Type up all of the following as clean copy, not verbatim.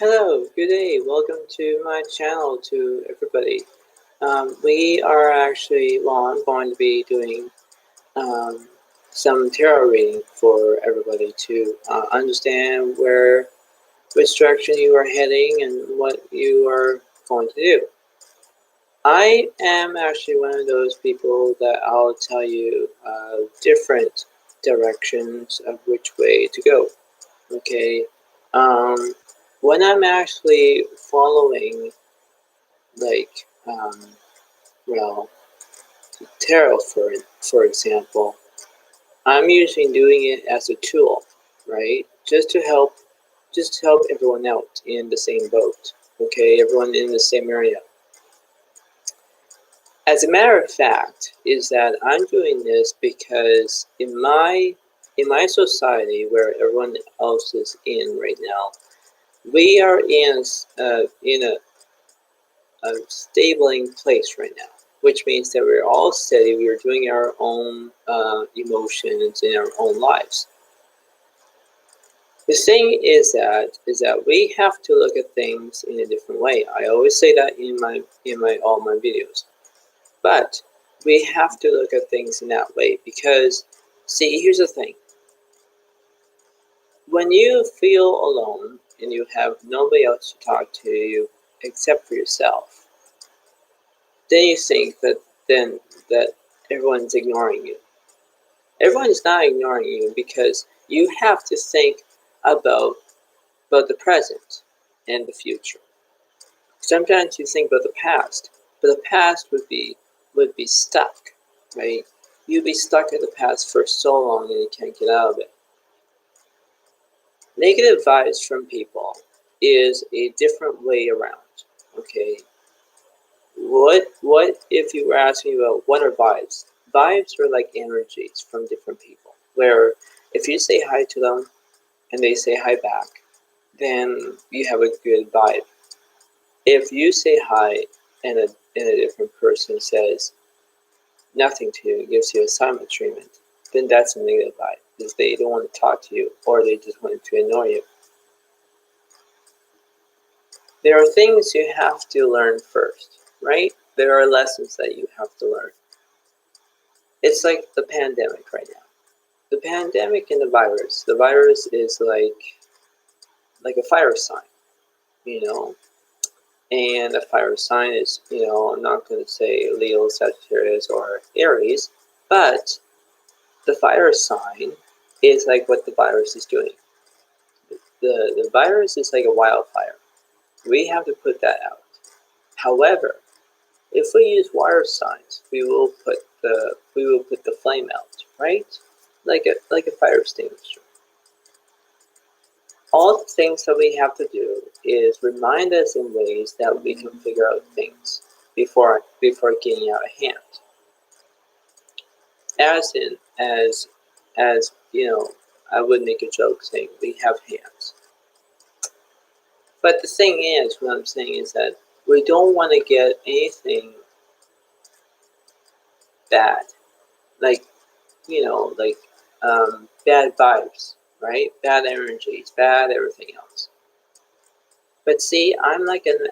Hello, good day. Welcome to my channel to everybody. We are actually, I'm going to be doing um, some tarot reading for everybody to understand which direction you are heading and what you are going to do. I am actually one of those people that I'll tell you different directions of which way to go. Okay. Um, when I'm actually following, like, well, tarot for example, I'm usually doing it as a tool, right? Just to help everyone out in the same boat. Okay, everyone in the same area. As a matter of fact, is that I'm doing this because in my society where everyone else is in right now, we are in a stabling place right now, which means that we're all steady. We are doing our own emotions in our own lives. The thing is that we have to look at things in a different way. I always say that in all my videos, but we have to look at things in that way because, see, here's the thing: when you feel alone and you have nobody else to talk to you except for yourself, then you think then that everyone's ignoring you. Everyone's not ignoring you because you have to think about the present and the future. Sometimes you think about the past, but the past would be stuck, right? You'd be stuck in the past for so long and you can't get out of it. Negative vibes from people is a different way around. Okay, what if you were asking about what are vibes? Vibes are like energies from different people, where if you say hi to them and they say hi back, then you have a good vibe. If you say hi and a different person says nothing to you, gives you a silent treatment, then that's a negative vibe, because they don't want to talk to you or they just want to annoy you. There are things you have to learn first, right? There are lessons that you have to learn. It's like the pandemic right now. The pandemic and the virus. The virus is like a fire sign, you know? And a fire sign is, I'm not going to say Leo, Sagittarius, or Aries, but the fire sign is like what the virus is doing. The virus is like a wildfire. We have to put that out. However, if we use water signs, we will put the flame out, right? Like a fire extinguisher. All the things that we have to do is remind us in ways that we can figure out things before getting out of hand. As I would make a joke saying we have hands. But the thing is, what I'm saying is that we don't want to get anything bad, like bad vibes, right? Bad energies, bad everything else. But see, I'm like a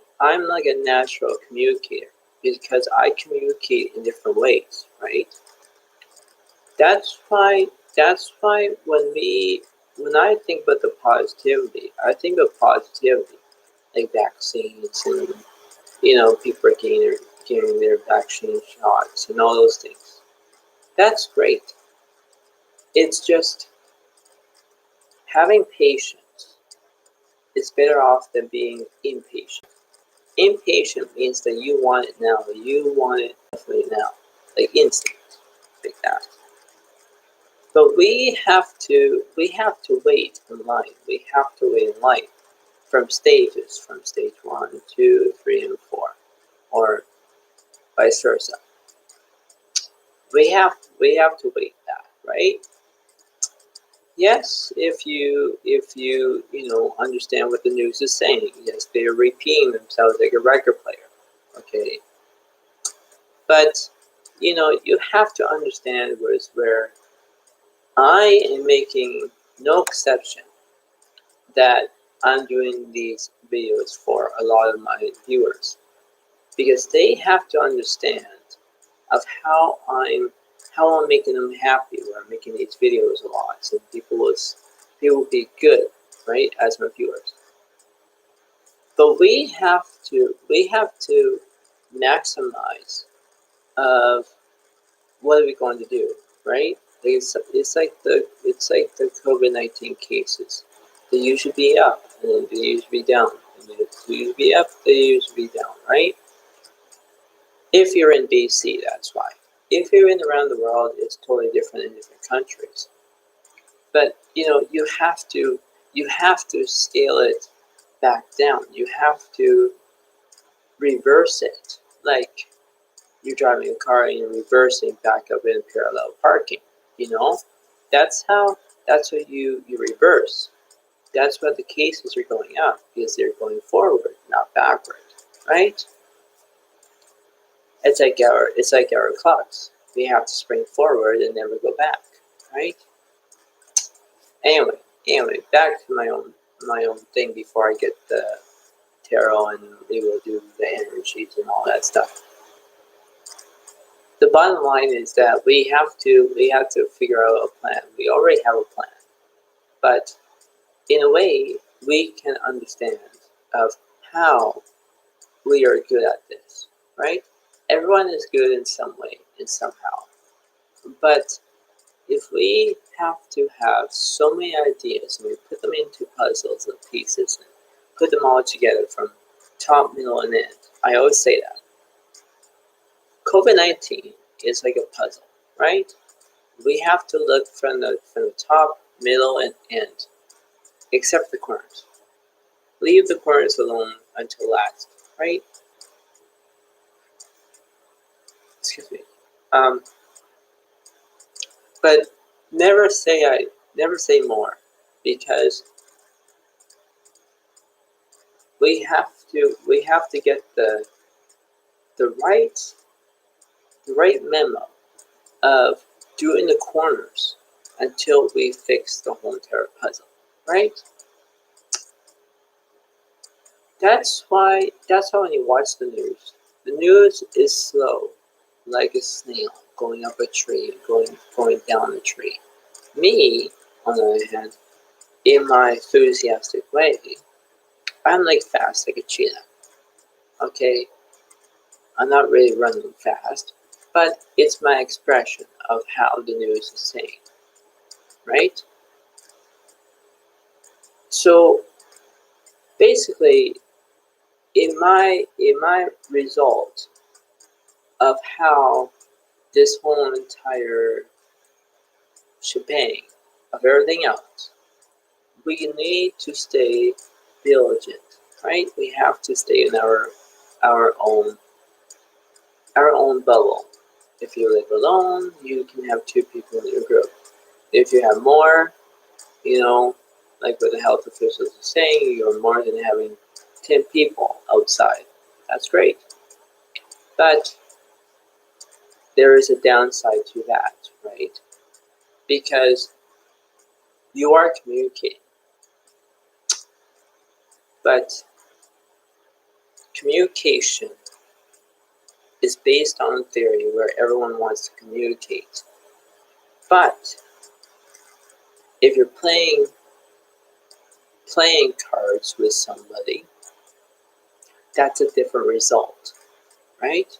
natural communicator because I communicate in different ways, right? That's why when I think about the positivity, I think of positivity like vaccines and people are getting their vaccine shots and all those things. That's great. It's just having patience is better off than being impatient. Impatient means that you want it now. You want it definitely now, like instant, like that. But we have to wait in line. We have to wait in line from stages, from stage 1, 2, 3, and 4, or vice versa. We have to wait that, right? Yes, if you understand what the news is saying. Yes, they are repeating themselves like a record player. Okay, but you have to understand where I am making no exception that I'm doing these videos for a lot of my viewers because they have to understand of how I'm making them happy when I'm making these videos a lot, so people will be good, right, as my viewers. But we have to maximize of what are we going to do, right? It's like the COVID-19 cases. They usually be up and then they usually be down. And they usually be up, they usually be down, right? If you're in BC, that's why. If you're in around the world, it's totally different in different countries. But you have to scale it back down. You have to reverse it. Like you're driving a car and you're reversing back up in parallel parking. That's what you reverse. That's why the cases are going up, because they're going forward, not backward, right? It's like our clocks. We have to spring forward and never go back, right? Anyway, back to my own thing before I get the tarot and we will do the energies and all that stuff. The bottom line is that we have to figure out a plan. We already have a plan, but in a way, we can understand of how we are good at this, right? Everyone is good in some way, in somehow. But if we have to have so many ideas and we put them into puzzles and pieces and put them all together from top, middle, and end, I always say that. COVID-19 is like a puzzle, right? We have to look from the top, middle, and end, except the corners. Leave the corners alone until last, right? Excuse me. But never say more, because we have to get the right memo of doing the corners until we fix the whole entire puzzle, right? That's why when you watch the news is slow, like a snail going up a tree, going down a tree. Me, on the other hand, in my enthusiastic way, I'm like fast like a cheetah. Okay, I'm not really running fast, but it's my expression of how the news is saying, right? So basically, in my result of how this whole entire shebang of everything else, we need to stay diligent, right? We have to stay in our own bubble. If you live alone, you can have 2 people in your group. If you have more, like what the health officials are saying, you're more than having 10 people outside. That's great. But there is a downside to that, right? Because you are communicating. But communication is based on theory where everyone wants to communicate. But if you're playing cards with somebody, that's a different result, right?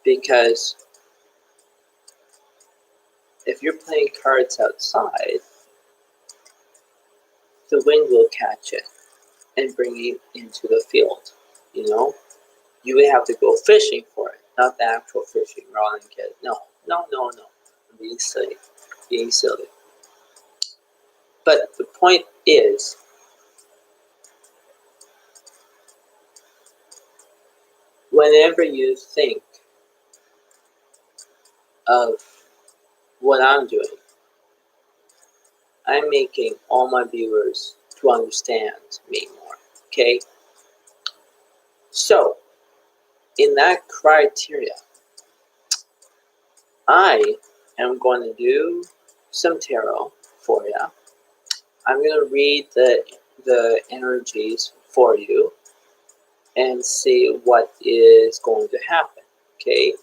Because if you're playing cards outside, the wind will catch it and bring you into the field. You would have to go fishing for it, not the actual fishing rod and get it. No. I'm being silly. But the point is, whenever you think of what I'm doing, I'm making all my viewers to understand me more, okay? So, in that criteria, I am going to do some tarot for you. I'm going to read the energies for you, and see what is going to happen. Okay,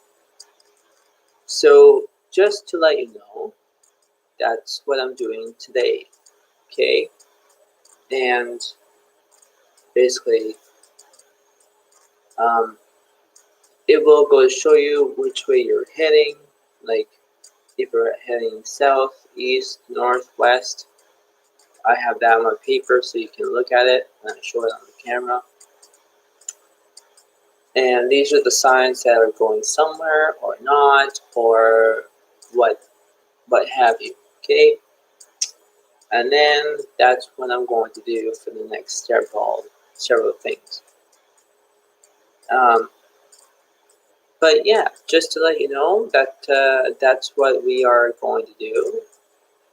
so just to let you know, that's what I'm doing today. Okay, and basically it will go show you which way you're heading, like if you're heading south, east, north, west. I have that on my paper so you can look at it and I show it on the camera. And these are the signs that are going somewhere or not, or what have you. Okay, and then that's what I'm going to do for the next several things. But yeah, just to let you know that that's what we are going to do,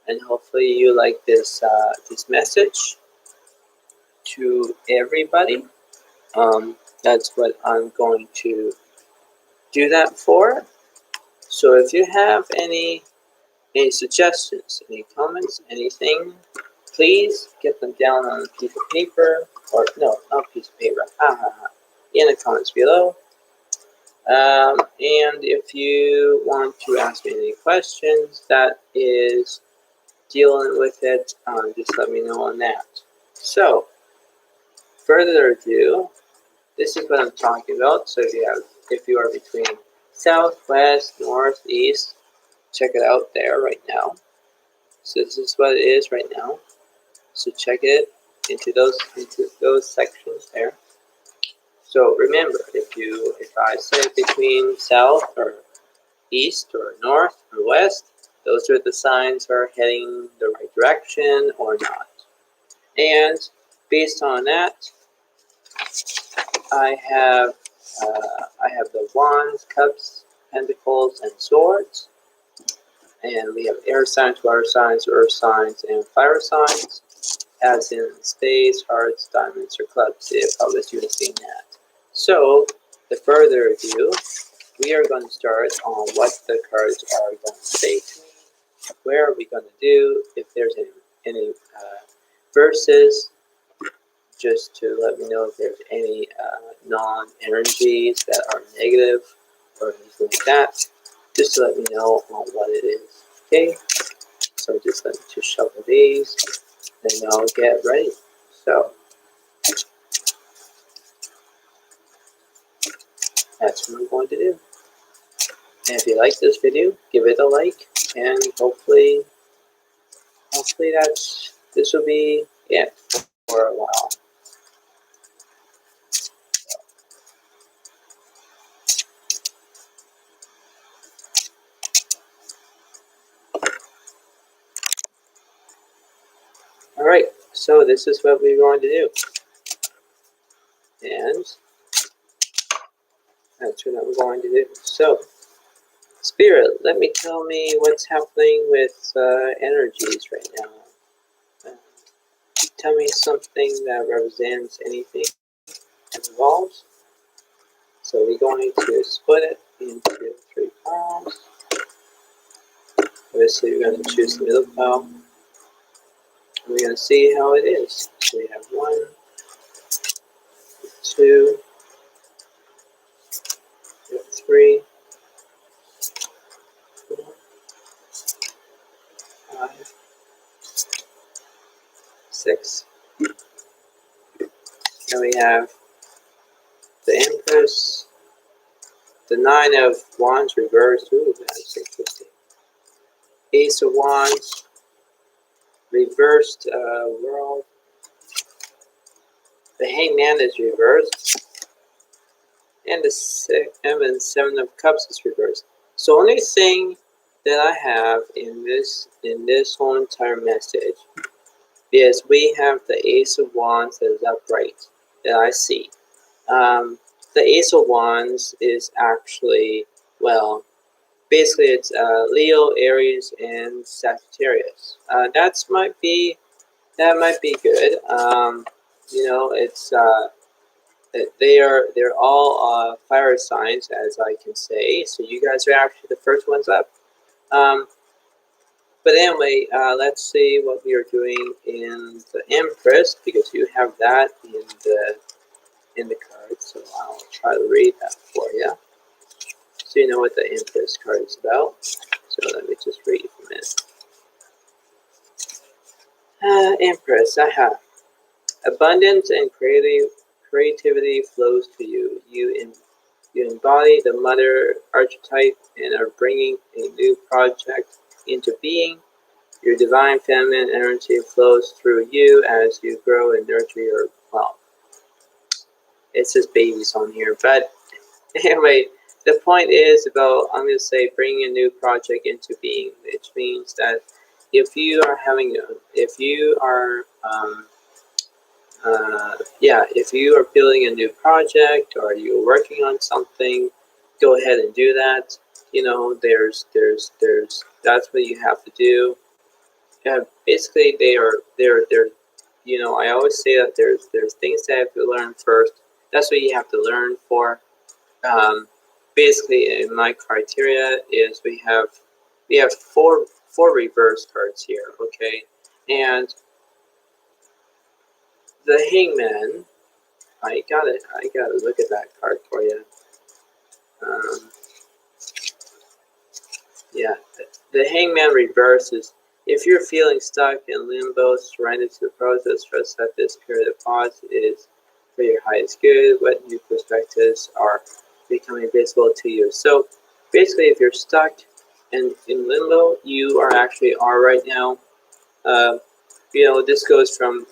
and hopefully you like this this message to everybody. That's what I'm going to do that for. So if you have any suggestions, any comments, anything, please get them down on a piece of paper, or no, not a piece of paper, in the comments below. And if you want to ask me any questions that is dealing with it, just let me know on that. So, further ado, this is what I'm talking about. So if you are between south, west, north, east, check it out there right now. So this is what it is right now. So check it into those sections there. So remember, if I say between south or east or north or west, those are the signs are heading the right direction or not. And based on that, I have the wands, cups, pentacles, and swords. And we have air signs, water signs, earth signs, and fire signs, as in spades, hearts, diamonds, or clubs, if I was using that. So, the further ado, we are going to start on what the cards are going to say to me. Where are we going to do? If there's any verses, just to let me know if there's any non-energies that are negative or anything like that. Just to let me know on what it is. Okay, so just let me just shuffle these, and I'll get ready. So that's what I'm going to do. And if you like this video, give it a like, and hopefully this will be it for a while. Alright, so this is what we're going to do. And that's what I'm going to do. So, Spirit, let me tell me what's happening with energies right now. Tell me something that represents anything that involves. So we're going to split it into 3 piles. Obviously, we're going to choose the middle pile. We're going to see how it is. So we have 1, 2, 3, 4, 5, 6. And we have the Empress, the 9 of Wands reversed. Ooh, that's interesting. Ace of Wands, reversed world. The Hangman is reversed. And the 7 of Cups is reversed. So only thing that I have in this whole entire message is we have the Ace of Wands that is upright that I see. The Ace of Wands is actually, well, basically it's Leo, Aries, and Sagittarius. That might be good. You know, it's they're all fire signs, as I can say. So you guys are actually the first ones up. But anyway, let's see what we are doing in the Empress, because you have that in in the card, so I'll try to read that for you, so you know what the Empress card is about. So let me just read for a minute. Empress, aha. Abundance and creativity flows to you. You embody the mother archetype and are bringing a new project into being. Your divine feminine energy flows through you as you grow and nurture your, well, it says babies on here, but anyway, the point is about, I'm going to say, bringing a new project into being, which means that if you are if you are, if you are building a new project or you're working on something, go ahead and do that. You know, that's what you have to do. Basically, they're, you know, I always say that there's things that I have to learn first. That's what you have to learn for. Um, Basically, in my criteria is we have four reverse cards here, okay, and the Hangman. I gotta look at that card for you. Um, yeah, the Hangman reverse is, if you're feeling stuck in limbo, surrender to the process. Trust that this period of pause is for your highest good. What new perspectives are becoming visible to you? So basically, if you're stuck in limbo, you are right now. Uh, you know, this goes from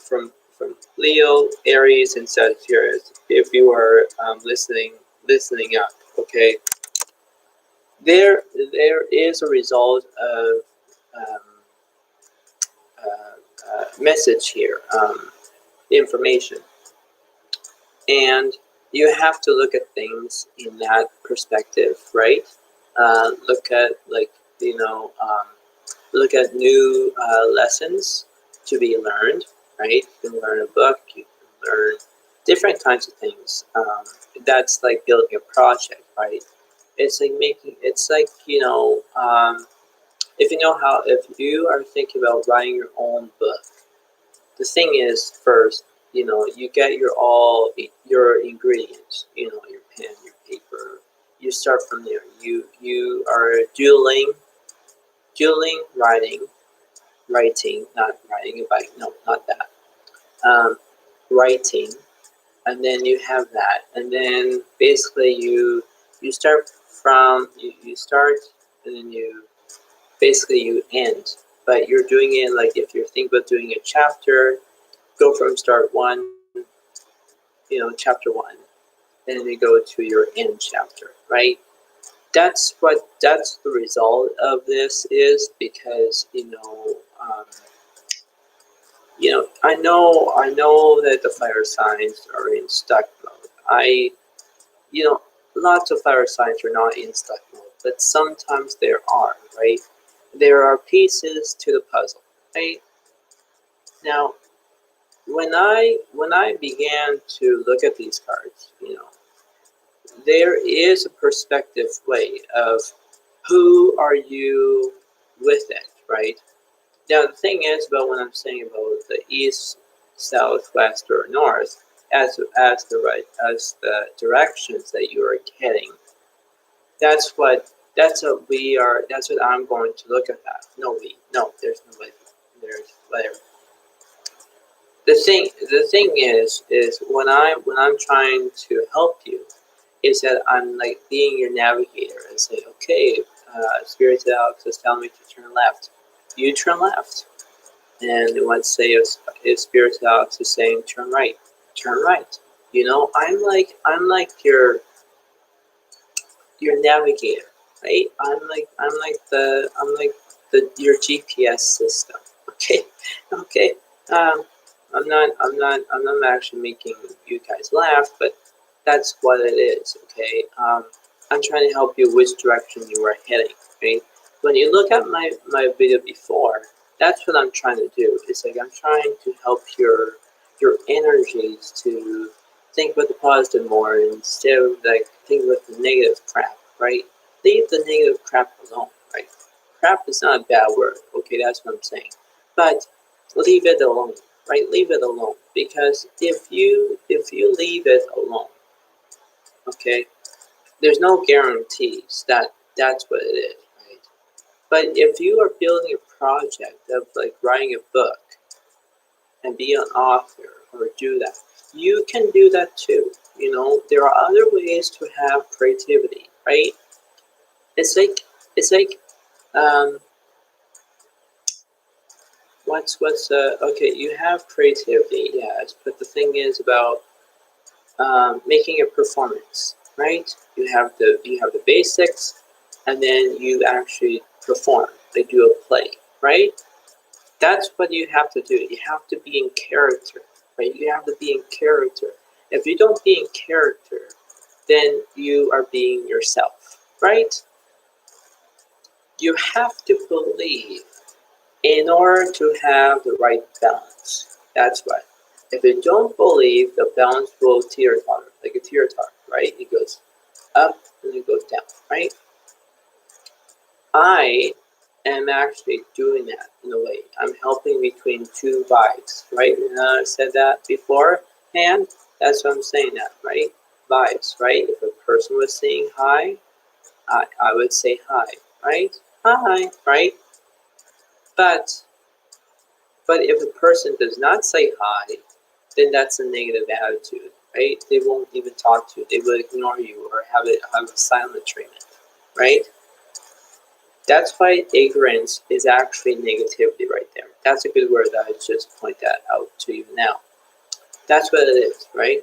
Leo, Aries, and Sagittarius. If you are listening up, okay. There is a result of um, message here, information, and you have to look at things in that perspective, right? Look at, like, you know, look at new lessons to be learned, right? You can learn a book, you can learn different kinds of things. That's like building a project, right? It's like, you know, if you know how, if you are thinking about writing your own book, the thing is, first, you know, you get your ingredients, you know, your pen, your paper. You start from there. You are dueling, writing, not riding a bike. No, not that. Um, Writing, and then you have that, and then basically you start you start, and then you end. But you're doing it like, if you're thinking about doing a chapter, go from start one, you know, chapter one, and then you go to your end chapter, right? That's the result of this is, because I know that the fire signs are in stuck mode. You know, lots of fire signs are not in stuck mode, but sometimes there are, right? There are pieces to the puzzle, right? Now, when I began to look at these cards, you know, there is a perspective way of who are you with it, right? Now the thing is about when I'm saying about the east, south, west, or north, as the directions that you are heading, that's what I'm going to look at that. No, there's nobody, there's whatever. The thing is when I'm trying to help you, is that I'm like being your navigator and say, okay, Spirit Alex is telling me to turn left. You turn left. And let's say if Spirit Alex is saying turn right, turn right. You know, I'm like your navigator, right? I'm like the your GPS system. Okay, okay. Um, I'm not actually making you guys laugh, but that's what it is. Okay. I'm trying to help you which direction you are heading. Right. When you look at my video before, that's what I'm trying to do. It's like I'm trying to help your energies to think about the positive more instead of like think about the negative crap, right? Leave the negative crap alone, right? Crap is not a bad word, okay, that's what I'm saying. But leave it alone, right? Leave it alone, because if you leave it alone, okay, there's no guarantees that that's what it is, right? But if you are building a project of like writing a book and be an author or do that, you can do that too. You know, there are other ways to have creativity, right? It's like um, okay, you have creativity, yes, but the thing is about making a performance, right? You have the basics, and then you actually perform. They do a play, right? That's what you have to do. You have to be in character, right? You have to be in character. If you don't be in character, then you are being yourself, right? You have to believe in order to have the right balance. That's right. If you don't believe, the balance will teeter-totter, like a teeter-totter, right? It goes up and it goes down, right? I am actually doing that in a way. I'm helping between two vibes, right? I said that before, and that's what I'm saying now, right? Vibes, right? If a person was saying hi, I would say hi, right? Hi, right? But if a person does not say hi, then that's a negative attitude, right? They won't even talk to you. They will ignore you or have a silent treatment, right? That's why ignorance is actually negativity right there. That's a good word that I just point that out to you now. That's what it is, right?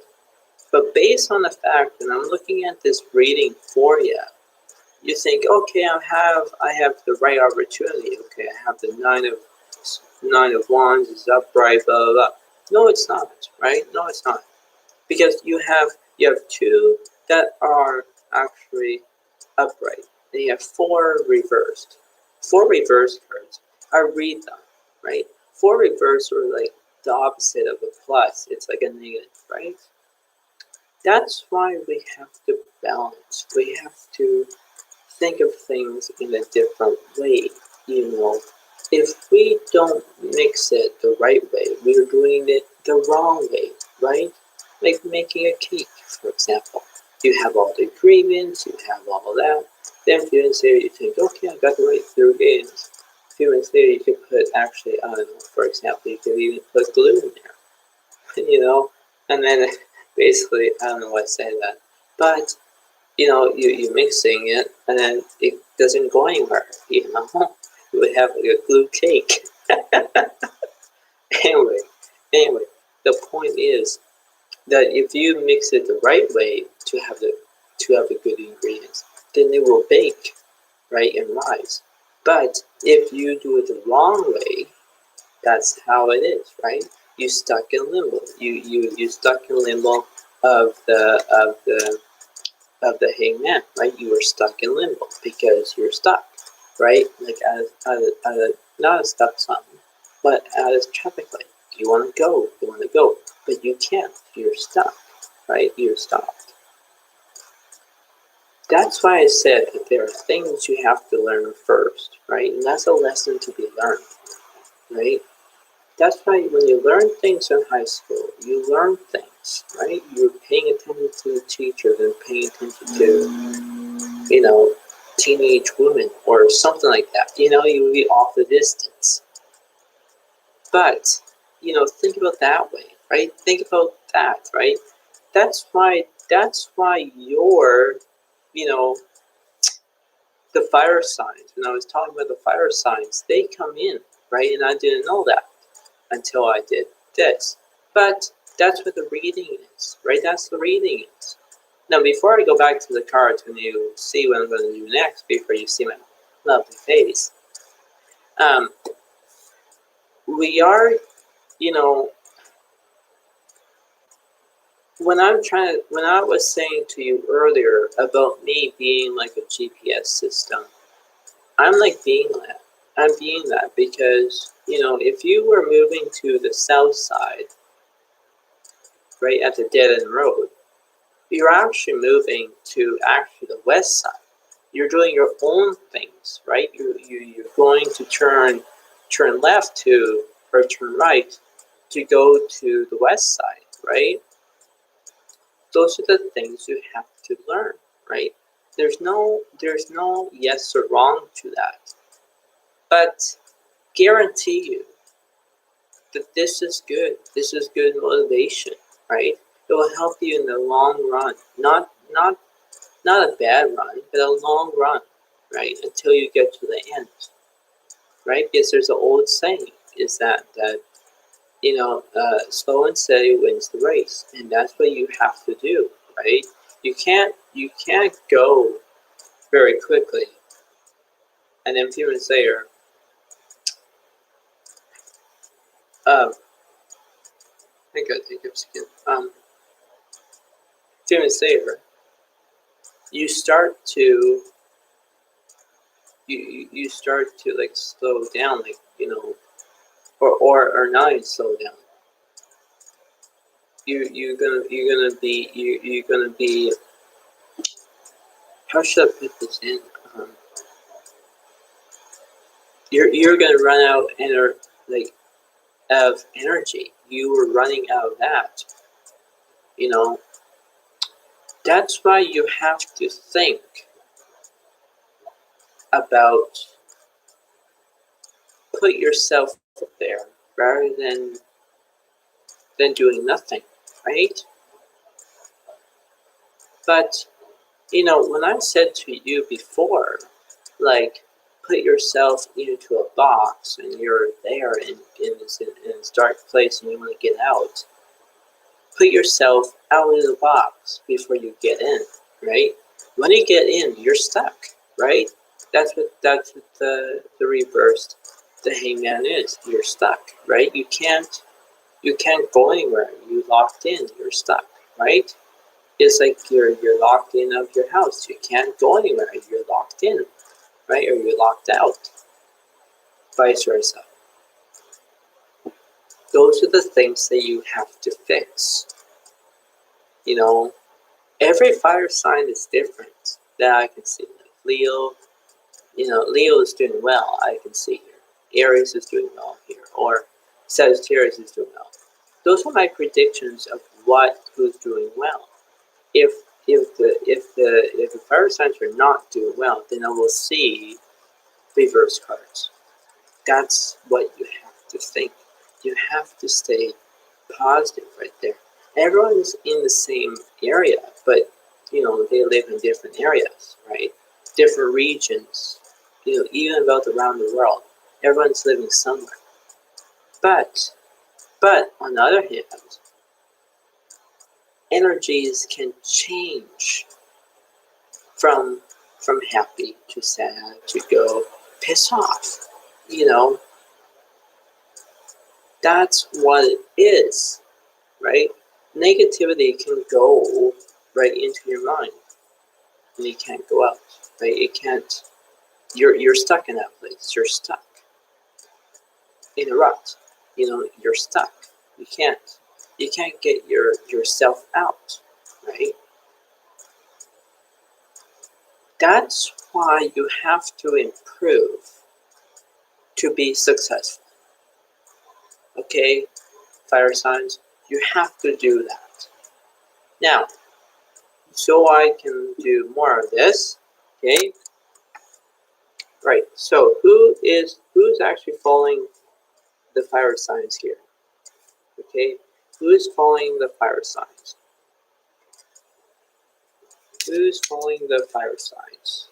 But based on the fact that I'm looking at this reading for you, you think, okay, I have the right opportunity. Okay, I have the nine of wands is upright, blah blah blah. No, it's not, right? No, it's not, because you have two that are actually upright. And you have four reversed. Four reversed cards. I read them, right? Four reversed are like the opposite of a plus. It's like a negative, right? That's why we have to balance. We have to think of things in a different way. You know, if we don't mix it the right way, we're doing it the wrong way, right? Like making a cake, for example. You have all the ingredients, you have all that. Then a few minutes later, you think, okay, I got the right ingredients. A few minutes later, you could put actually, I don't know, for example, you could even put glue in there, you know, and then basically, I don't know why I say that, but you know, you're mixing it, and then it doesn't go anywhere, you know? You would have like a glue cake. anyway, anyway, the point is that if you mix it the right way to have the good ingredients, then it will bake, right, and rise. But if you do it the wrong way, that's how it is, right? You stuck in limbo. You stuck in limbo of the hangman, right? You were stuck in limbo because you're stuck, right? Like not a stop sign, but at a traffic light. You want to go, but you can't. You're stuck, right? You're stopped. That's why I said that there are things you have to learn first, right? And that's a lesson to be learned, right? That's why when you learn things in high school, you learn things, right? You're paying attention to the teacher and paying attention to, you know, teenage women or something like that. You know, you read off the distance. But, you know, think about that way, right? Think about that, right? That's why your, you know, the fire signs, when I was talking about the fire signs, they come in, right? And I didn't know that until I did this. But that's what the reading is, right? That's the reading is. Now, before I go back to the cards, when you see what I'm going to do next, before you see my lovely face, we are, you know, when I was saying to you earlier about me being like a GPS system, I'm like being that. I'm being that because, you know, if you were moving to the south side, right at the dead end road, you're actually moving to actually the west side. You're doing your own things, right? You're going to turn left to or turn right to go to the west side, right? Those are the things you have to learn, right? There's no yes or wrong to that. But guarantee you that this is good. This is good motivation, right? It will help you in the long run. Not a bad run, but a long run, right? Until you get to the end, right? Because there's an old saying is that slow and steady wins the race, and that's what you have to do, right? You can't go very quickly, and then a few minutes later, I gotta take a second. A few minutes later, you start to you start to like slow down, like or not even slow down. You're gonna be how should I put this in? You're gonna run out like of energy. You were running out of that. You know that's why you have to think about put yourself up there rather than doing nothing, right? But when I said to you before, like put yourself into a box and you're there in this dark place and you want to get out, put yourself out of the box before you get in, right? When you get in, you're stuck, right? That's what the reversed the hangman is. You're stuck, right? You can't go anywhere. You locked in. You're stuck, right? It's like you're locked in of your house. You can't go anywhere. You're locked in, right? Or you're locked out. Vice versa. Those are the things that you have to fix. Every fire sign is different that I can see. Like Leo, Leo is doing well, I can see here. Aries is doing well here, or Sagittarius is doing well. Those are my predictions of who's doing well. If the fire signs are not doing well, then I will see reverse cards. That's what you have to think. You have to stay positive right there. Everyone's in the same area, but they live in different areas, right? Different regions, even about around the world. Everyone's living somewhere. But on the other hand, energies can change from happy to sad to go piss off. That's what it is, right? Negativity can go right into your mind, and it can't go out, right? It can't. You're stuck in that place. You're stuck in a rut. You're stuck. You can't get yourself out, right? That's why you have to improve to be successful. Okay, fire signs, you have to do that. Now, so I can do more of this, okay? Right, so who's actually following the fire signs here? Okay, who is following the fire signs? Who's following the fire signs?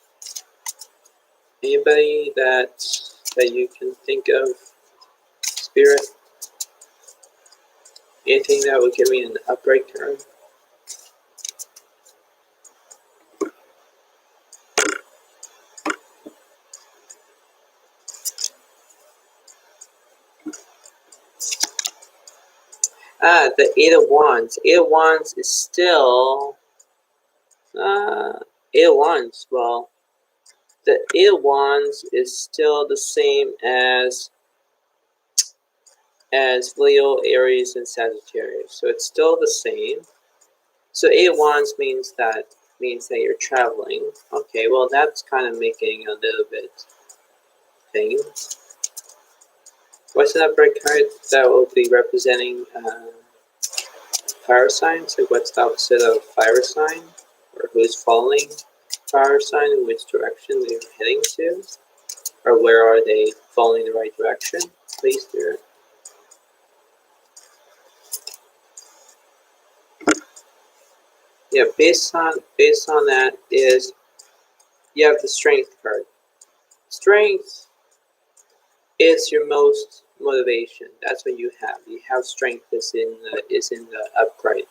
Anybody that you can think of? Spirit? Anything that would give me an upright turn? The Eight of Wands. Eight of Wands is still Eight of Wands. Well, the Eight of Wands is still the same as Leo, Aries, and Sagittarius. So it's still the same. So Eight of Wands means that you're traveling. Okay, well that's kind of making a little bit thing. What's the number card that will be representing fire signs? Like what's the opposite of fire sign? Or who's following fire sign and which direction they're heading to? Or where are they following the right direction? Please do. Yeah, based on that is you have the strength card. Strength is your most motivation. That's what you have. You have strength is in the up card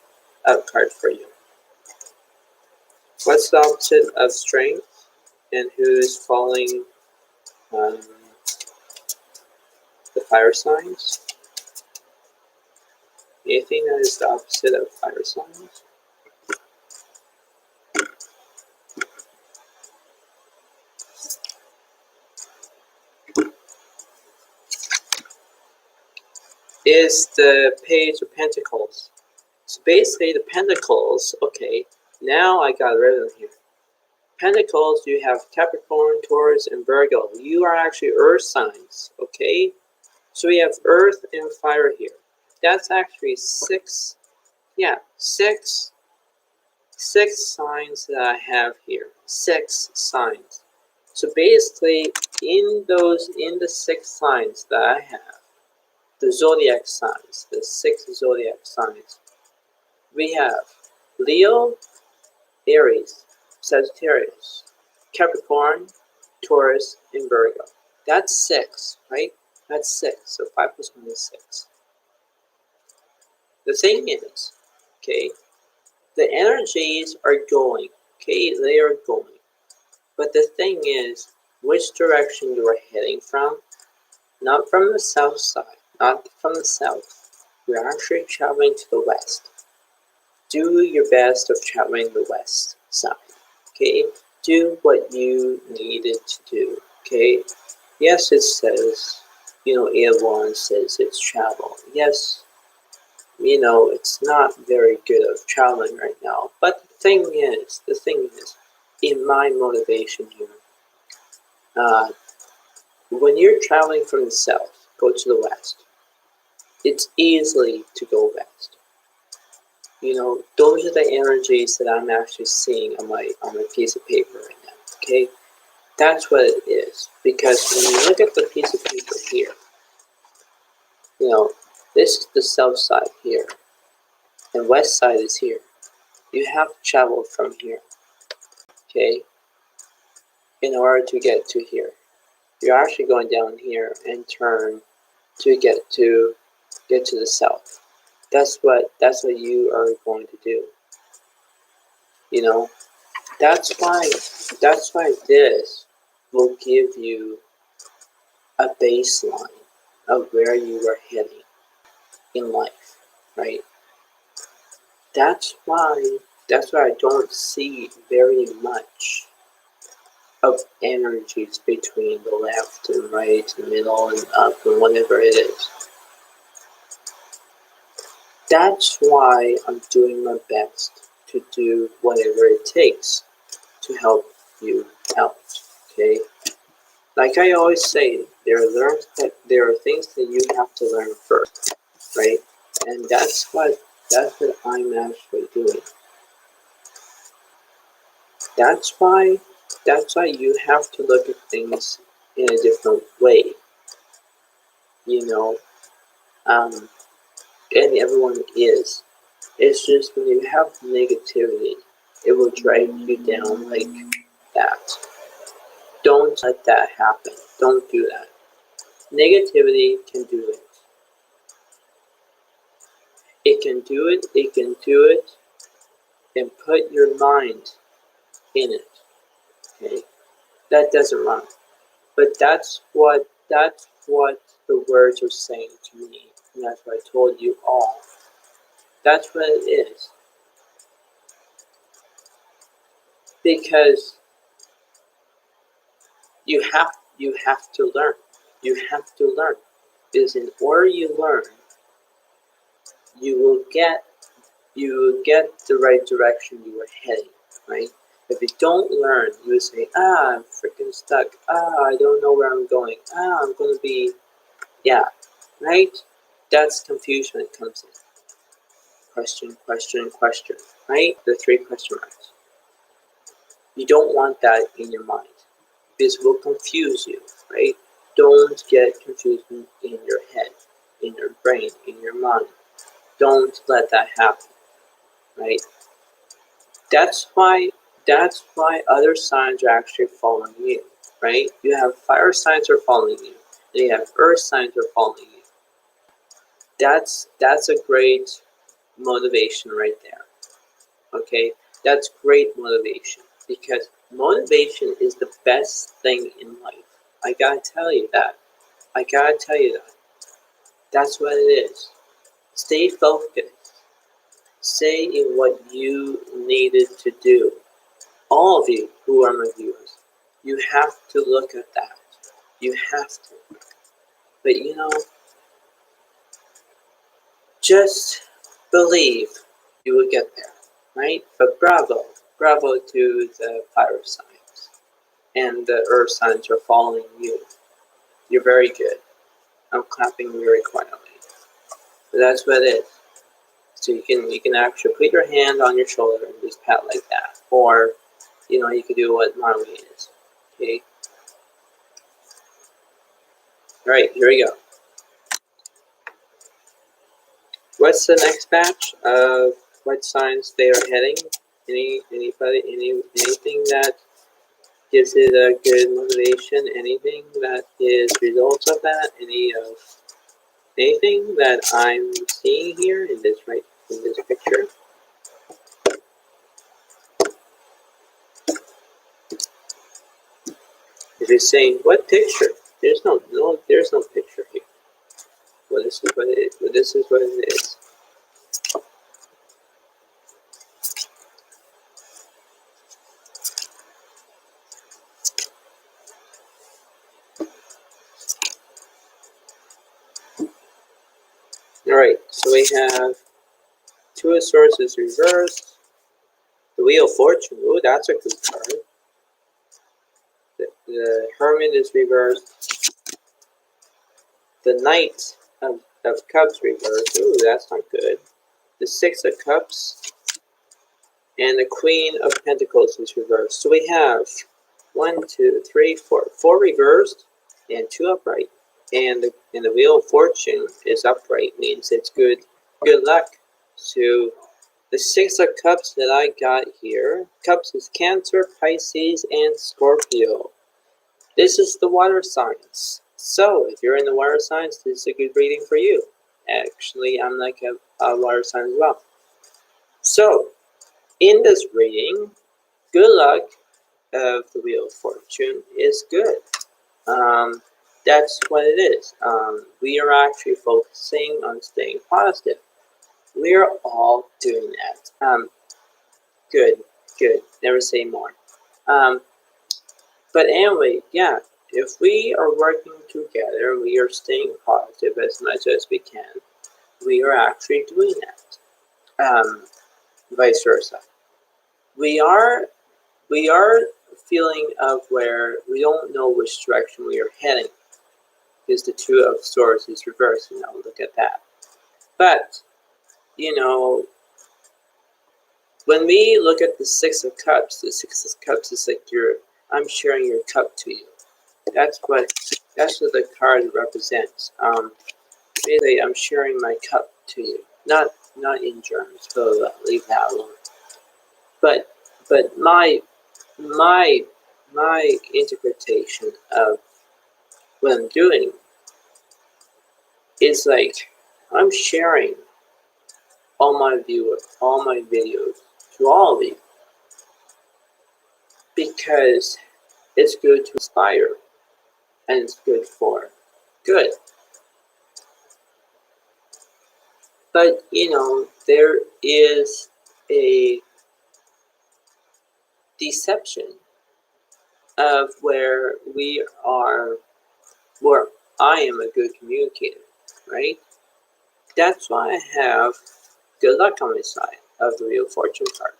for you. What's the opposite of strength? And who's following the fire signs? Anything that is the opposite of fire signs? Is the Page of Pentacles. So basically the Pentacles, okay, now I got rid of them here. Pentacles, you have Capricorn, Taurus, and Virgo. You are actually earth signs, okay? So we have earth and fire here. That's actually six signs that I have here. 6 signs. So basically, in the 6 signs that I have, the zodiac signs, the 6 zodiac signs, we have Leo, Aries, Sagittarius, Capricorn, Taurus, and Virgo. That's 6, right? That's 6. So 5 plus 1 is 6. The thing is, okay, the energies are going, okay, they are going. But the thing is, which direction you are heading from, not from the south side, not from the south. You're actually traveling to the west. Do your best of traveling the west side, okay? Do what you needed to do, okay? Yes, it says, A1 says it's travel. Yes, it's not very good of traveling right now. But the thing is, in my motivation here, when you're traveling from the south, go to the west. It's easily to go west. Those are the energies that I'm actually seeing on my piece of paper right now. Okay, that's what it is. Because when you look at the piece of paper here, this is the south side here, and west side is here. You have to travel from here, okay, in order to get to here. You're actually going down here and turn to get to the south. That's what you are going to do. That's why this will give you a baseline of where you are heading in life, right? That's why I don't see very much of energies between the left and right, the middle and up, and whatever it is. That's why I'm doing my best to do whatever it takes to help you out, okay? Like I always say, there are things that you have to learn first, right? And that's what I'm actually doing. That's why you have to look at things in a different way, and everyone is. It's just when you have negativity, it will drag you down like that. Don't let that happen. Don't do that. Negativity can do it. It can do it, and put your mind in it. Okay? That doesn't run. But that's what the words are saying to me. And that's what I told you all. That's what it is. Because you have to learn. You have to learn. Because in order you learn, you will get the right direction you are heading, right? If you don't learn, you will say, I'm freaking stuck. I don't know where I'm going. I'm going to be, yeah. right? That's confusion that comes in. Question, question, question, right? The 3 question marks. You don't want that in your mind. This will confuse you, right? Don't get confusion in your head, in your brain, in your mind. Don't let that happen, right? That's why other signs are actually following you, right? You have fire signs are following you, and you have earth signs are following you. That's a great motivation right there. Okay, that's great motivation, because motivation is the best thing in life. I gotta tell you that. I gotta tell you that. That's what it is. Stay focused. Stay in what you needed to do. All of you who are my viewers, you have to look at that. You have to. But just believe you will get there, right? But bravo. Bravo to the fire signs. And the earth signs are following you. You're very good. I'm clapping very quietly. But that's what it is. So you can actually put your hand on your shoulder and just pat like that. Or, you can do what Marley is. Okay? Alright, here we go. What's the next batch of what signs they are heading? Anybody? Anything that gives it a good motivation? Anything that is results of that? Anything that I'm seeing here in this picture? If you're saying what picture? There's no picture here. Well, this is what it is. Well, this is what it is. Alright, so we have Two of Swords is reversed. The Wheel of Fortune. Ooh, that's a good card. The Hermit is reversed. The Knight of Cups reversed. Ooh, that's not good. The Six of Cups. And the Queen of Pentacles is reversed. So we have 1, 2, 3, 4. 4 reversed and 2 upright. And the Wheel of Fortune is upright, means it's good luck. So the Six of Cups that I got here, Cups is Cancer, Pisces, and Scorpio. This is the water signs. So if you're in the water signs, this is a good reading for you. Actually, I'm like a water sign as well. So in this reading, good luck of the Wheel of Fortune is good. That's what it is. We are actually focusing on staying positive. We are all doing that. Good. Never say more. But anyway, yeah, if we are working together, we are staying positive as much as we can. We are actually doing that. Vice versa. We are feeling of where we don't know which direction we are heading, because the Two of Swords is reversed. Look at that. But when we look at the Six of Cups, the Six of Cups is like I'm sharing your cup to you. That's what the card represents. Basically, I'm sharing my cup to you. Not in German, so leave that alone. But my interpretation of what I'm doing is like I'm sharing all my viewers, all my videos to all of you, because it's good to inspire and it's good for good. But there is a deception of where I am a good communicator, right? That's why I have good luck on my side of the Wheel of Fortune card.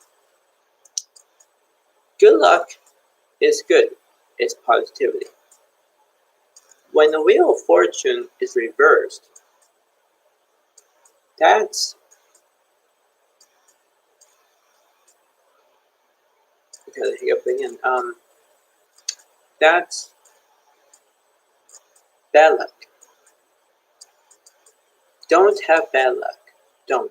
Good luck is good. It's positivity. When the Wheel of Fortune is reversed, That's okay. Hiccup again. That's bad luck. Don't have bad luck. Don't.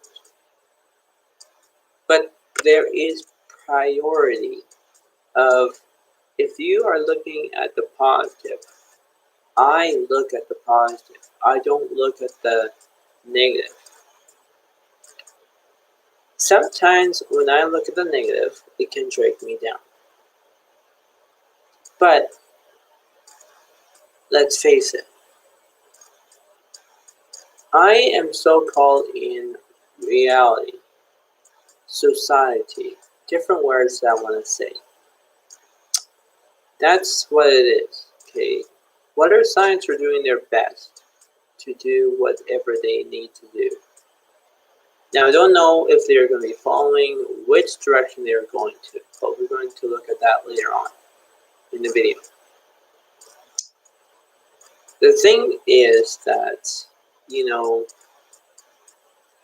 But there is priority of if you are looking at the positive, I look at the positive. I don't look at the negative. Sometimes when I look at the negative, it can drag me down. But let's face it, I am so-called in reality, society, different words that I want to say. That's what it is, okay? Water signs are doing their best to do whatever they need to do. Now, I don't know if they're going to be following which direction they're going to, but we're going to look at that later on in the video. The thing is that,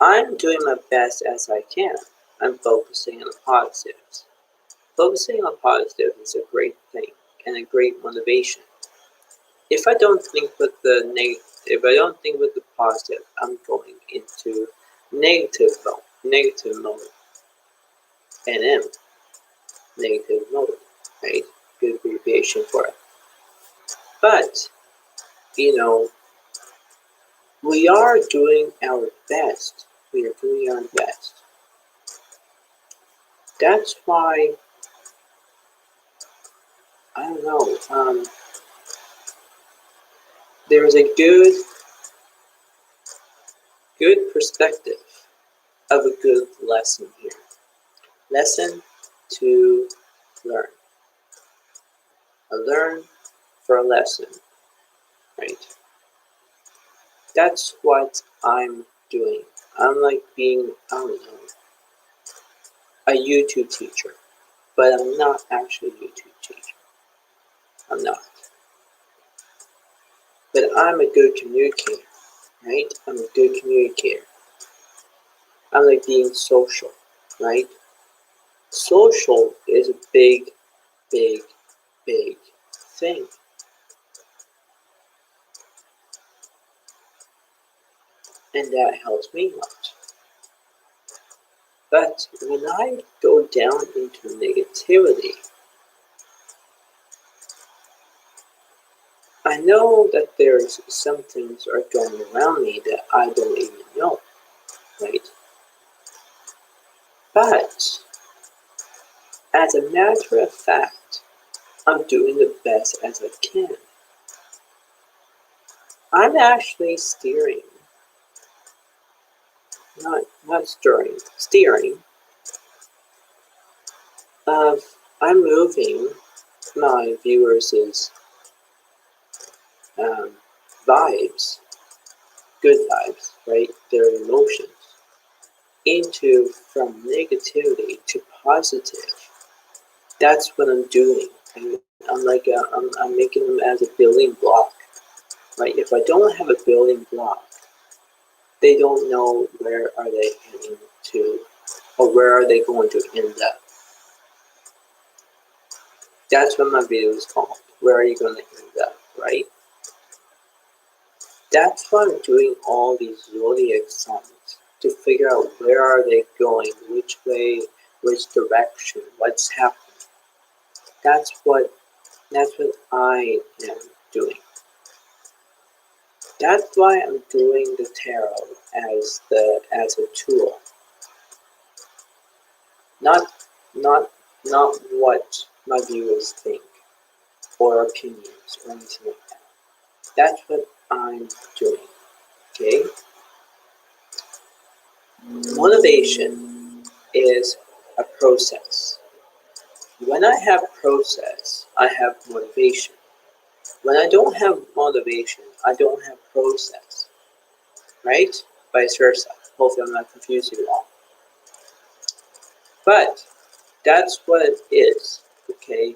I'm doing my best as I can. I'm focusing on the positives. Focusing on positive is a great thing and a great motivation. If I don't think with the negative, if I don't think with the positive, I'm going into negative mode, NM, negative mode, right? Good abbreviation for it. But, we are doing our best. We are doing our best. That's why, I don't know, there's a good perspective of a good lesson here. Lesson to learn. A learn for a lesson, right? That's what I'm doing. I'm like being, I don't know, a YouTube teacher, but I'm not actually a YouTube teacher. I'm not. But I'm a good communicator, right? I'm a good communicator. I'm like being social, right? Social is a big thing. And that helps me out. But when I go down into negativity, I know that there's some things are going around me that I don't even know, right? But as a matter of fact, I'm doing the best as I can. I'm actually steering. Steering. I'm moving my viewers' vibes, good vibes, right? Their emotions, into from negativity to positive. That's what I'm doing. I'm making them as a building block, right? If I don't have a building block, they don't know where are they heading to, or where are they going to end up. That's what my video is called. Where are you going to end up, right? That's why I'm doing all these Zodiac signs, to figure out where are they going, which way, which direction, what's happening. That's what I am doing. That's why I'm doing the tarot as a tool. Not what my viewers think or opinions or anything like that. That's what I'm doing. Okay? Motivation is a process. When I have process, I have motivation. When I don't have motivation, I don't have process. Right? Vice versa. Hopefully I'm not confusing you all. But that's what it is, okay?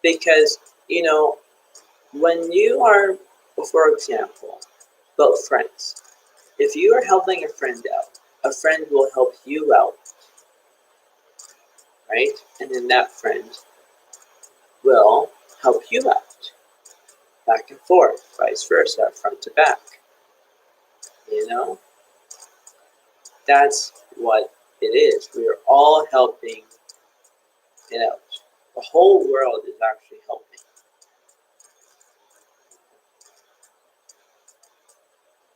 Because, when you are, for example, both friends, If you are helping a friend out, a friend will help you out, right? And then that friend will help you out, back and forth, vice versa, front to back. You know, that's what it is. We are all helping it out. The whole world is actually helping.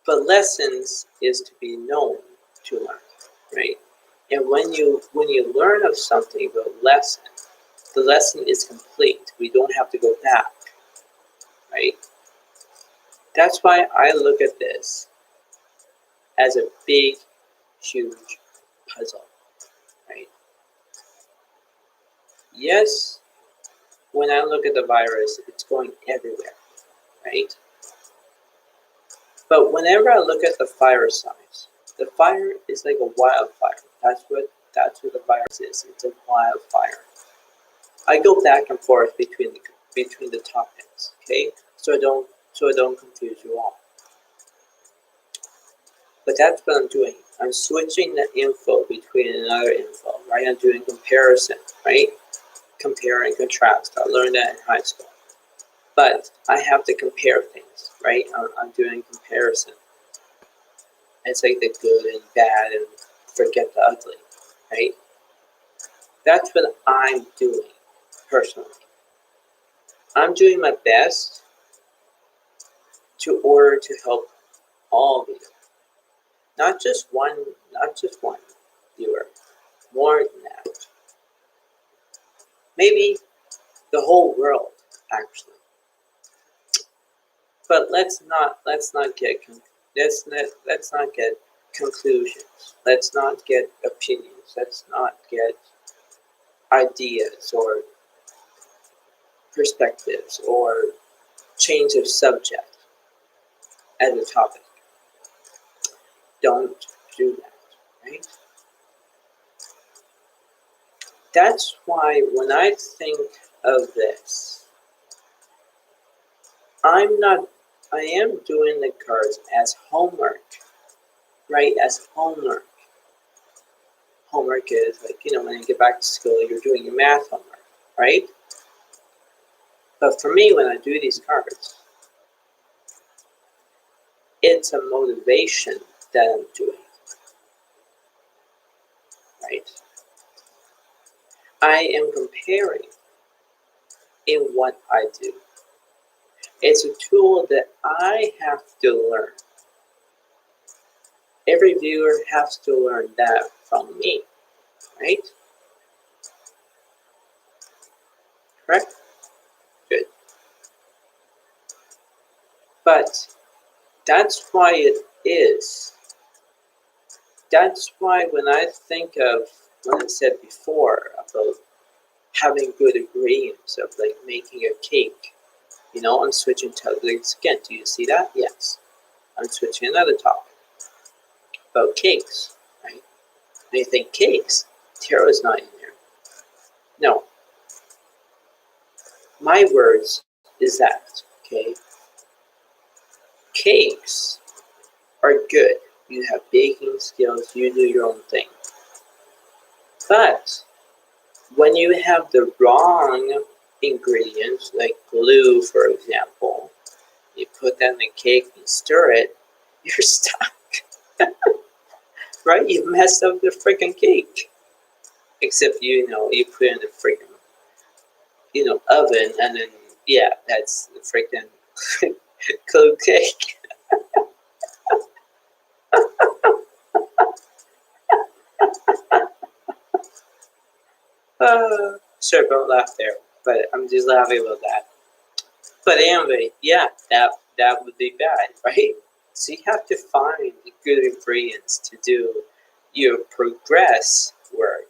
But lessons is to be known to learn, right? And when you learn of something, the lesson is complete. We don't have to go back, right? That's why I look at this as a big, huge puzzle, right? Yes, when I look at the virus, it's going everywhere, right? But whenever I look at the fire signs, the fire is like a wildfire. That's what the virus is. It's a wildfire. I go back and forth between the topics, okay? So I don't confuse you all. But that's what I'm doing. I'm switching the info between another info, right? I'm doing comparison, right? Compare and contrast. I learned that in high school. But I have to compare things, right? I'm doing comparison. It's like the good and bad and forget the ugly, right? That's what I'm doing personally. I'm doing my best to help all of you. Not just one viewer, more than that. Maybe the whole world, actually. But let's not get conclusions. Let's not get opinions. Let's not get ideas or perspectives or change of subject as a topic. Don't do that, right? That's why when I think of this, I am doing the cards as homework, right? As homework. Homework is like, when you get back to school, you're doing your math homework, right? But for me, when I do these cards, it's a motivation that I'm doing, right? I am comparing in what I do. It's a tool that I have to learn. Every viewer has to learn that from me, right? Correct? Good. But that's why it is. That's why when I think of what I said before about having good ingredients of like making a cake, I'm switching topics again. Do you see that? Yes. I'm switching another topic about cakes, right? And you think cakes, tarot is not in there. No. My words is that, okay? Cakes are good. You have baking skills, you do your own thing. But when you have the wrong ingredients, like glue, for example, you put that in a cake and stir it, you're stuck. Right? You messed up the freaking cake. Except, you put it in the freaking, oven, and then, yeah, that's the freaking cold cake. Sorry, don't laugh there, but I'm just laughing about that. But anyway, yeah, that would be bad, right? So you have to find good ingredients to do your progress work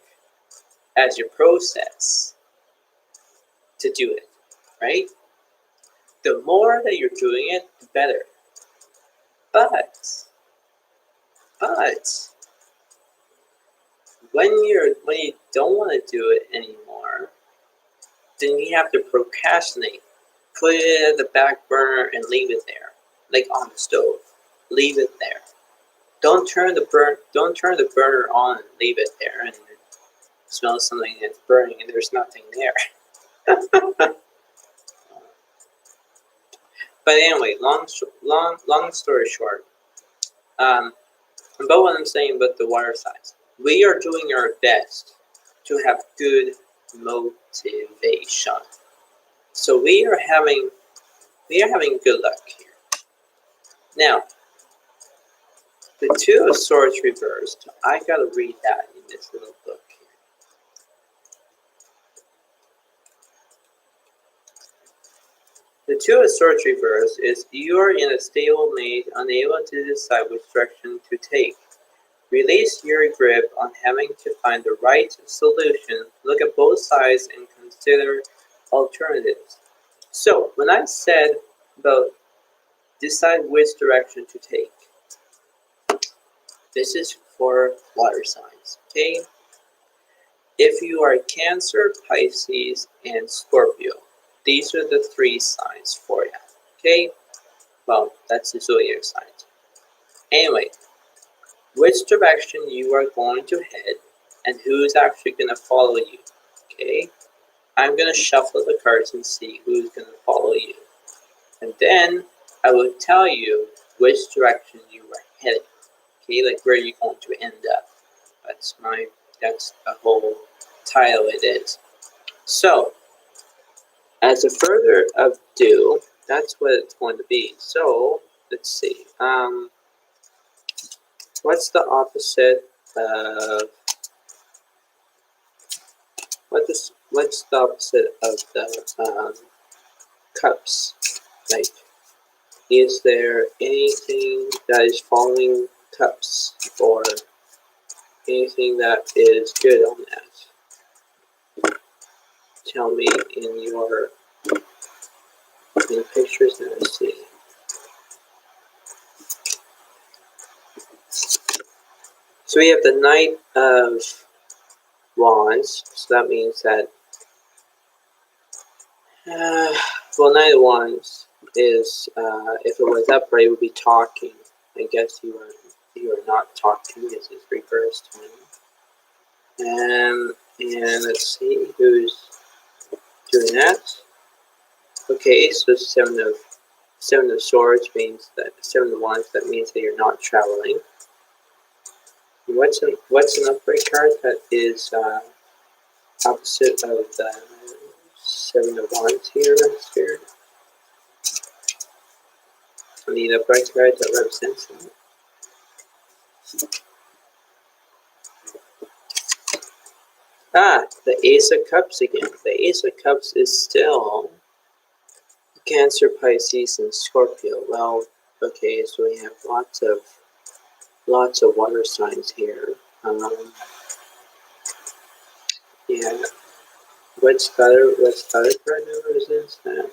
as your process to do it, right? The more that you're doing it, the better. But when you don't want to do it anymore, then you have to procrastinate. Put it at the back burner and leave it there, like on the stove. Leave it there. Don't turn the burner on and leave it there and smell something that's burning and there's nothing there. But anyway, long story short, about what I'm saying about the water signs, we are doing our best to have good motivation. So we are having good luck here. Now, the Two of Swords reversed. I gotta read that in this little book here. The Two of Swords reversed is you are in a stalemate, unable to decide which direction to take. Release your grip on having to find the right solution. Look at both sides and consider alternatives. So, when I said about decide which direction to take, this is for water signs, okay? If you are Cancer, Pisces, and Scorpio, these are the 3 signs for you, okay? Well, that's the zodiac signs. Anyway, which direction you are going to head and who's actually going to follow you, okay? I'm going to shuffle the cards and see who's going to follow you. And then I will tell you which direction you are heading, okay? Like where you're going to end up. That's the whole title it is. So, as a further ado, that's what it's going to be. So, let's see. What's the opposite of what's the opposite of the cups? Like, is there anything that is following cups or anything that is good on that? Tell me in the pictures that I see. So we have the Knight of Wands. So that means that well, Knight of Wands is if it was upright, it would be talking. I guess you are not talking. This is reversed. And let's see who's doing that. Okay, so Seven of Swords means that 7 of Wands. That means that you're not traveling. What's an upright card that is opposite of the 7 of Wands here, Spirit? I need an upright card that represents that. The Ace of Cups again. The Ace of Cups is still Cancer, Pisces, and Scorpio. Well, okay, so we have lots of water signs here. Yeah. What's the other card that represents that?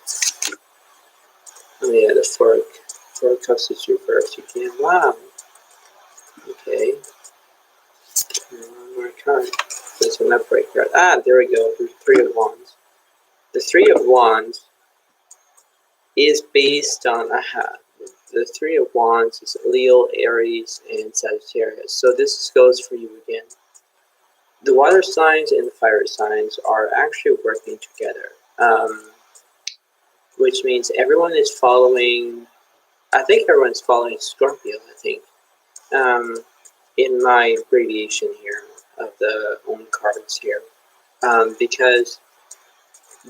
Oh yeah, the Four of Cups is reversed. You can't. Wow. Okay. One more card. There's an upright card. There we go. There's 3 of Wands. The 3 of Wands is based on the 3 of Wands is Leo, Aries, and Sagittarius. So this goes for you again. The water signs and the fire signs are actually working together, which means everyone is following. I think everyone's following Scorpio. I think in my abbreviation here of the own cards here, because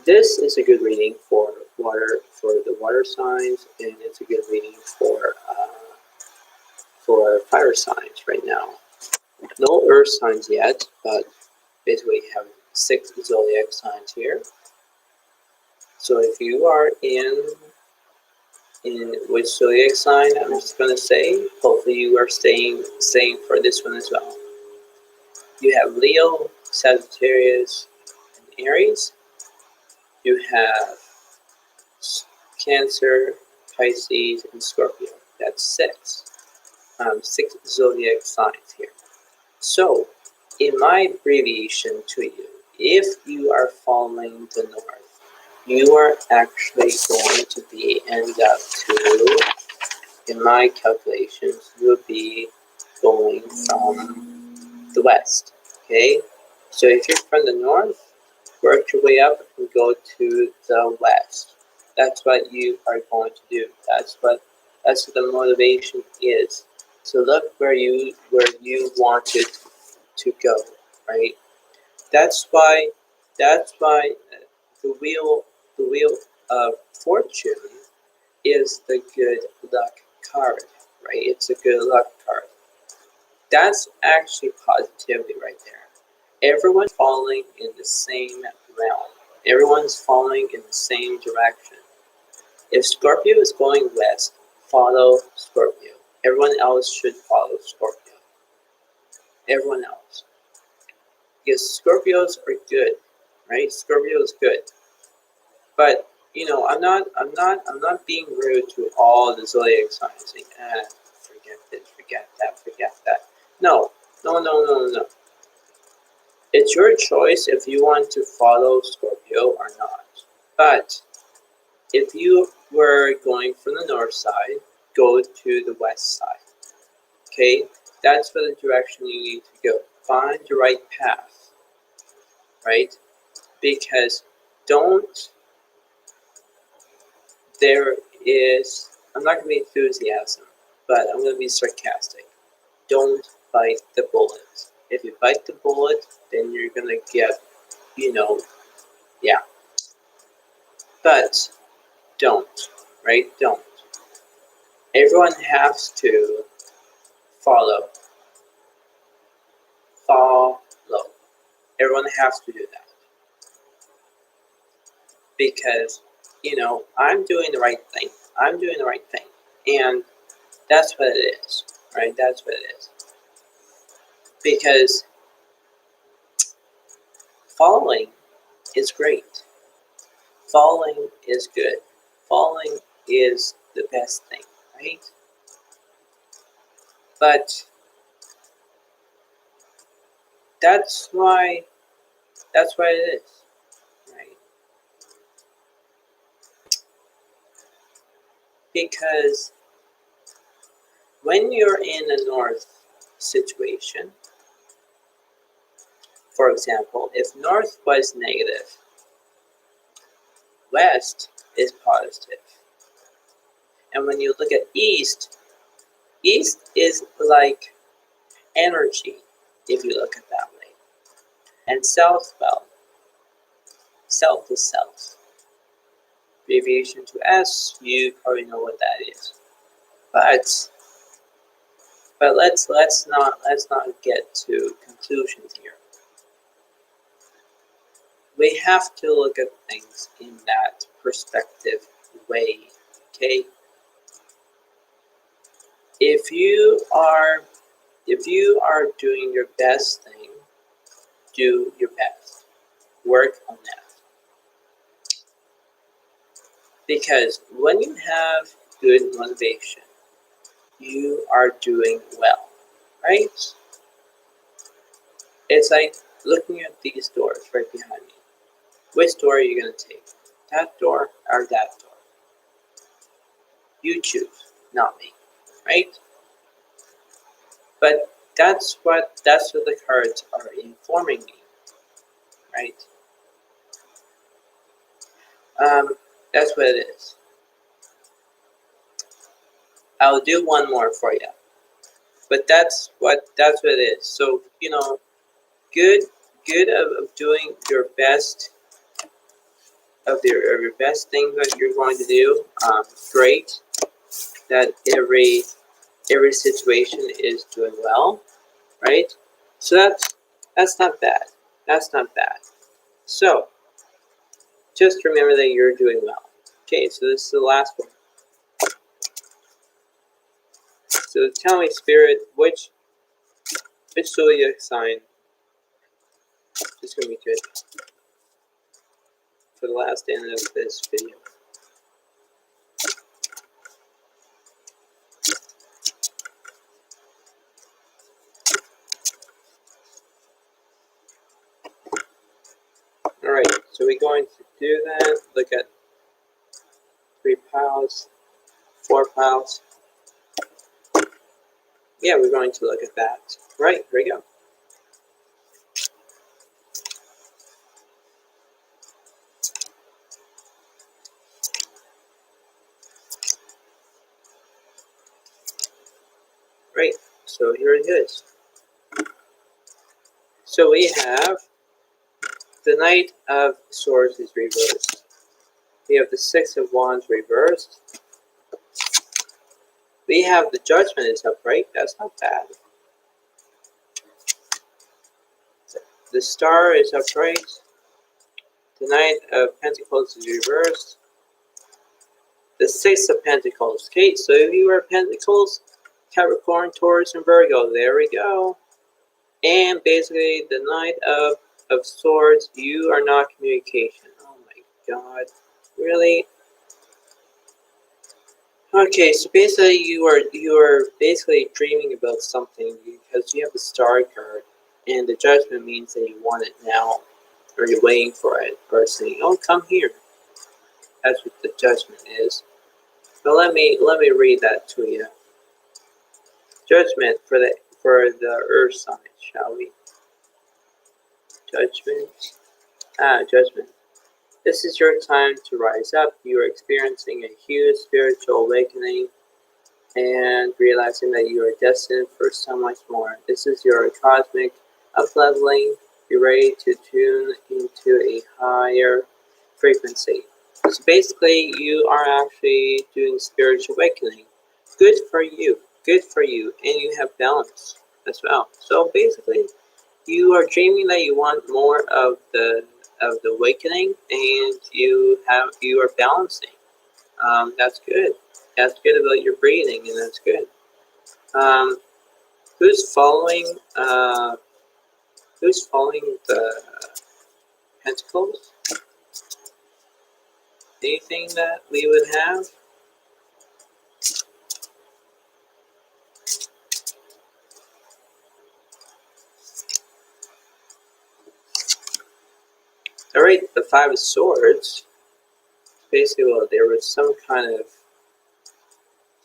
this is a good reading for the water signs, and it's a good reading for fire signs right now. No earth signs yet, but basically you have 6 zodiac signs here. So if you are in which zodiac sign, I'm just going to say, hopefully you are staying for this one as well. You have Leo, Sagittarius, and Aries. You have Cancer, Pisces, and Scorpio. That's 6. 6 zodiac signs here. So, in my abbreviation to you, if you are following the north, you are actually going to end up to, in my calculations, you would be going from the west. Okay, so if you're from the north, work your way up and go to the west. That's what you are going to do. That's what the motivation is. So look where you wanted to go, right? That's why the wheel of fortune is the good luck card, right? It's a good luck card. That's actually positivity right there. Everyone's falling in the same realm. Everyone's falling in the same direction. If Scorpio is going west, follow Scorpio. Everyone else should follow Scorpio. Everyone else. Because Scorpios are good, right? Scorpio is good. But I'm not being rude to all the zodiac signs saying, forget this, forget that, forget that. No. It's your choice if you want to follow Scorpio or not. But if you were going from the north side, go to the west side. Okay? That's for the direction you need to go. Find the right path. Right? Because I'm not going to be enthusiasm, but I'm going to be sarcastic. Don't bite the bullet. If you bite the bullet, then you're going to get, yeah. But don't, right? Don't. Everyone has to follow. Follow. Everyone has to do that. Because, I'm doing the right thing. I'm doing the right thing. And that's what it is, right? That's what it is. Because following is great. Following is good. Following is the best thing, right? But that's why it is, right? Because when you're in a north situation, for example, if north was negative, west is positive. And when you look at east is like energy, if you look at it that way. And south, well, south is south. Abbreviation to S, you probably know what that is. But let's not get to conclusions here. We have to look at things in that perspective way. Okay? If you are doing your best thing, do your best. Work on that. Because when you have good motivation, you are doing well, right? It's like looking at these doors right behind me. Which door are you going to take? That door or that door? You choose, not me, right? But that's what the cards are informing me, right? That's what it is. I'll do one more for you, but that's what it is. So good of doing your best of your best thing that you're going to do. Great that every situation is doing well, right? So that's not bad. That's not bad. So just remember that you're doing well. Okay, so this is the last one. So tell me, Spirit, which zodiac sign is going to be good for the last end of this video? Alright, so we're going to do that. Look at 3 piles, 4 piles. yeah, we're going to look at that. Right, here we go. Right, so here it is. So we have the Knight of Swords is reversed. We have the Six of Wands reversed. We have the Judgment is upright. That's not bad. The Star is upright. The Knight of Pentacles is reversed. The Six of Pentacles. Okay, so if you are Pentacles, Capricorn, Taurus, and Virgo, there we go. And basically, the Knight of Swords, you are not communication. Oh my god. Really? Okay, so basically you are basically dreaming about something because you have the Star card, and the Judgment means that you want it now, or you're waiting for it, or saying, "Oh, come here." That's what the Judgment is. But let me read that to you. Judgment for the Earth sign, shall we? Judgment. Judgment. This is your time to rise up. You are experiencing a huge spiritual awakening and realizing that you are destined for so much more. This is your cosmic up-leveling. You're ready to tune into a higher frequency. So basically, you are actually doing spiritual awakening. Good for you. Good for you. And you have balance as well. So basically, you are dreaming that you want more of the awakening, and you are balancing. That's good. That's good about your breathing, and that's good. Um, who's following? Who's following the Pentacles? Anything that we would have? All right, the Five of Swords. Basically, well, there was some kind of.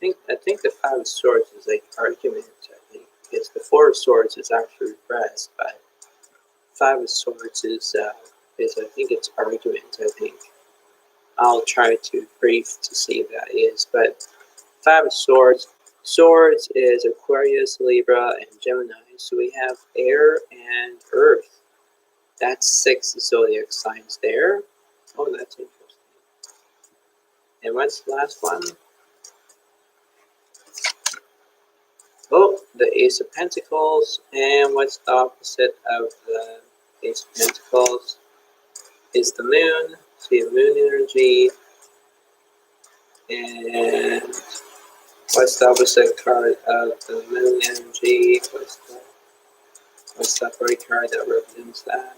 I think the Five of Swords is like argument. I think because the Four of Swords is actually repressed, but Five of Swords is I think it's argument. I think I'll try to brief to see if that is, but Five of Swords. Swords is Aquarius, Libra, and Gemini. So we have air and earth. That's 6 zodiac signs there. Oh, that's interesting. And what's the last one? Oh, the Ace of Pentacles. And what's the opposite of the Ace of Pentacles? Is the Moon. So you have Moon energy. And what's the opposite card of the Moon energy? What's the right card that represents that?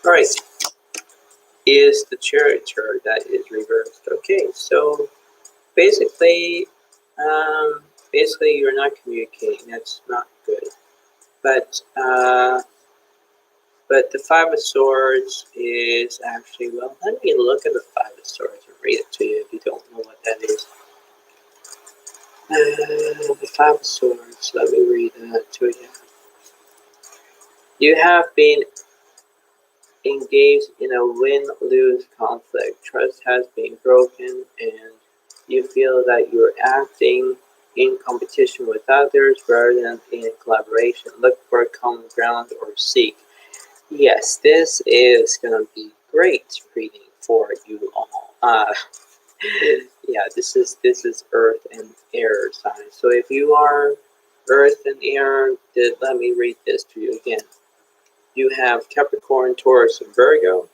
Alright, is the Charioteer that is reversed. Okay, so basically you're not communicating. That's not good. But the Five of Swords is actually, well, let me look at the Five of Swords and read it to you if you don't know what that is. The Five of Swords, let me read that to you. You have been engaged in a win-lose conflict. Trust has been broken, and you feel that you're acting in competition with others rather than in collaboration. Look for common ground or seek. Yes, this is going to be great reading for you all. Yeah, this is Earth and Air signs. So if you are Earth and Air, let me read this to you again. You have Capricorn, Taurus, and Virgo.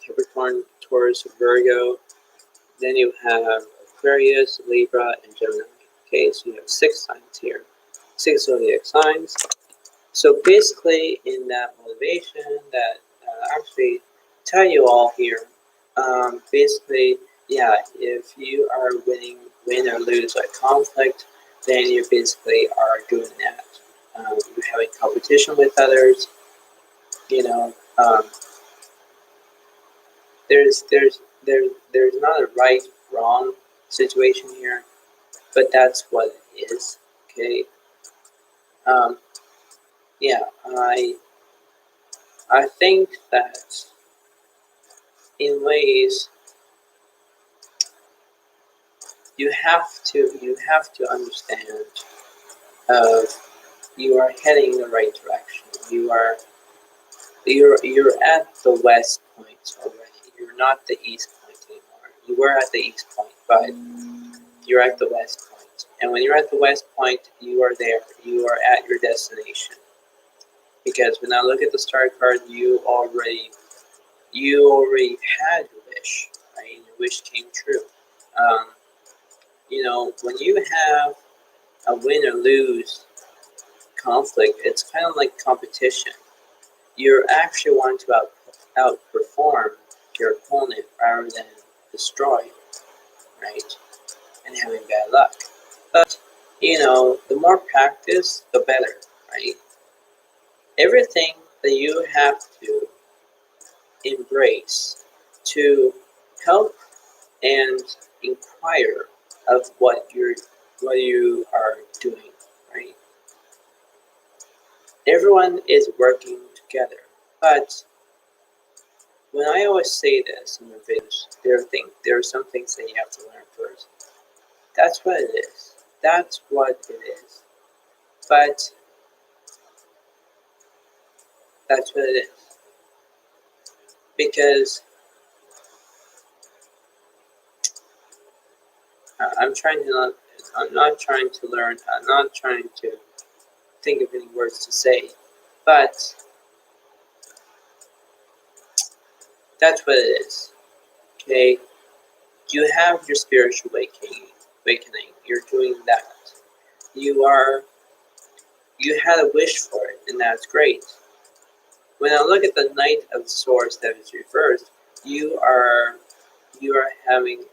Capricorn, Taurus, and Virgo. Then you have Aquarius, Libra, and Gemini. Okay, so you have 6 signs here. 6 zodiac signs. So basically, in that motivation that actually tell you all here, basically, yeah, if you are win or lose a conflict, then you basically are doing that. You're having competition with others. You know, there's there's not a right wrong situation here, but that's what it is. Okay. Um, yeah, I think that in ways you have to understand uh, you are heading in the right direction. You're at the west point already. You're not the east point anymore. You were at the east point, but you're at the west point. And when you're at the west point, you are there. You are at your destination. Because when I look at the star card, you already had your wish, right? Your wish came true. Um, when you have a win or lose conflict, it's kind of like competition. You actually want to outperform your opponent rather than destroy, right? And having bad luck. But, the more practice, the better, right? Everything that you have to embrace to help and inquire of what you are doing, right? Everyone is working together. But when I always say this in the videos, there are some things that you have to learn first. That's what it is. That's what it is. But that's what it is. Because I'm not trying to learn, I'm not trying to think of any words to say, but that's what it is. Okay? You have your spiritual awakening. You're doing that. You had a wish for it, and that's great. When I look at the Knight of Swords that is reversed, you are having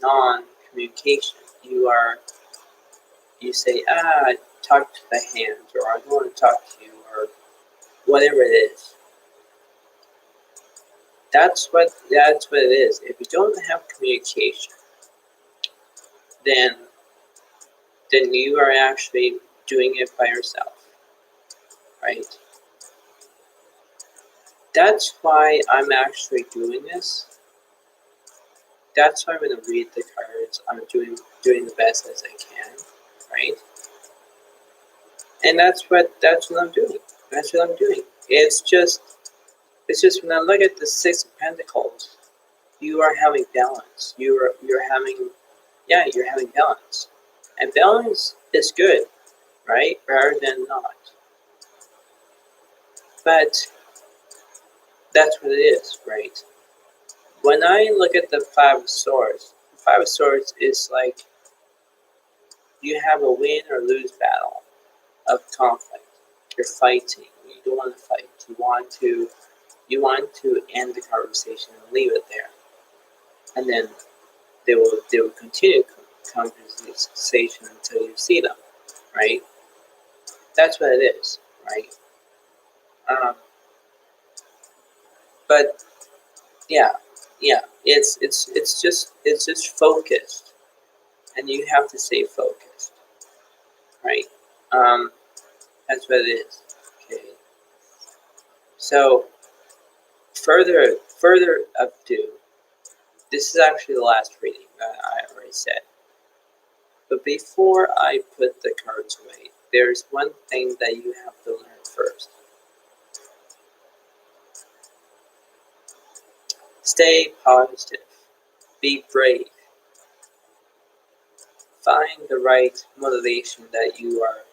non-communication. You say, talk to the hand, or I don't want to talk to you, or whatever it is. That's what it is. If you don't have communication, then you are actually doing it by yourself, right? That's why I'm actually doing this. That's why I'm going to read the cards. I'm doing the best as I can, right? And that's what I'm doing. That's what I'm doing. It's just when I look at the Six of Pentacles, you are having balance. You're having balance, and balance is good, right? Rather than not. But that's what it is, right? When I look at the Five of Swords is like you have a win or lose battle of conflict. You're fighting. You don't want to fight. You want to end the conversation and leave it there, and then they will continue conversation until you see them, right? That's what it is, right? Um, but yeah, it's just focused, and you have to stay focused, right? Um, that's what it is. Okay. So further updo. This is actually the last reading that I already said. But before I put the cards away, there's one thing that you have to learn first. Stay positive. Be brave. Find the right motivation that you are